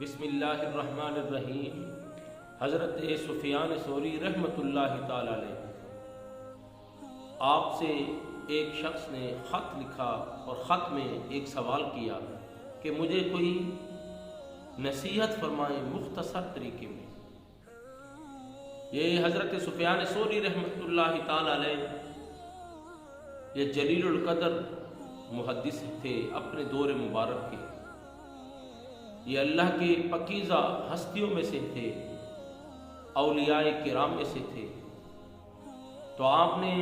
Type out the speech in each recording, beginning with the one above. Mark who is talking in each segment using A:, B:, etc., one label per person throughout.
A: بسم اللہ الرحمن الرحیم۔ حضرت سفیان ثوری رحمۃ اللہ تعالی علیہ، آپ سے ایک شخص نے خط لکھا اور خط میں ایک سوال کیا کہ مجھے کوئی نصیحت فرمائیں مختصر طریقے میں۔ یہ حضرت سفیان ثوری رحمۃ اللہ تعالی علیہ یہ جلیل القدر محدث تھے اپنے دور مبارک کے، یہ اللہ کے پاکیزہ ہستیوں میں سے تھے، اولیاء کرام میں سے تھے۔ تو آپ نے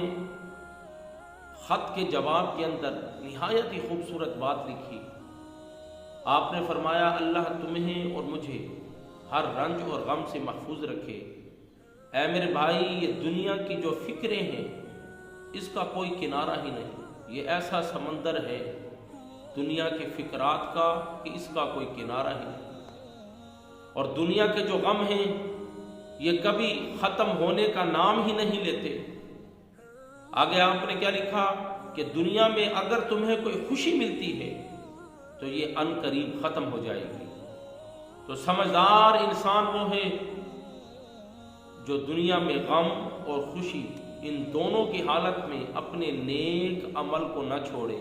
A: خط کے جواب کے اندر نہایت ہی خوبصورت بات لکھی۔ آپ نے فرمایا اللہ تمہیں اور مجھے ہر رنج اور غم سے محفوظ رکھے۔ اے میرے بھائی، یہ دنیا کی جو فکریں ہیں اس کا کوئی کنارہ ہی نہیں، یہ ایسا سمندر ہے دنیا کے فکرات کا کہ اس کا کوئی کنارہ ہی نہیں، اور دنیا کے جو غم ہیں یہ کبھی ختم ہونے کا نام ہی نہیں لیتے۔ آگے آپ نے کیا لکھا کہ دنیا میں اگر تمہیں کوئی خوشی ملتی ہے تو یہ ان قریب ختم ہو جائے گی۔ تو سمجھدار انسان وہ ہے جو دنیا میں غم اور خوشی ان دونوں کی حالت میں اپنے نیک عمل کو نہ چھوڑے۔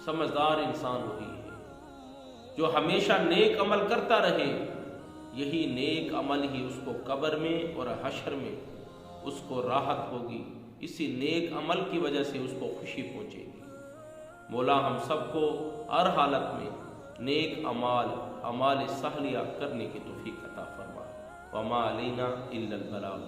A: سمجھدار انسان وہی ہے جو ہمیشہ نیک عمل کرتا رہے، یہی نیک عمل ہی اس کو قبر میں اور حشر میں اس کو راحت ہوگی، اسی نیک عمل کی وجہ سے اس کو خوشی پہنچے گی۔ مولا ہم سب کو ہر حالت میں نیک اعمال صالحہ کرنے کی توفیق عطا فرما۔ وما علینا الا البلاغ۔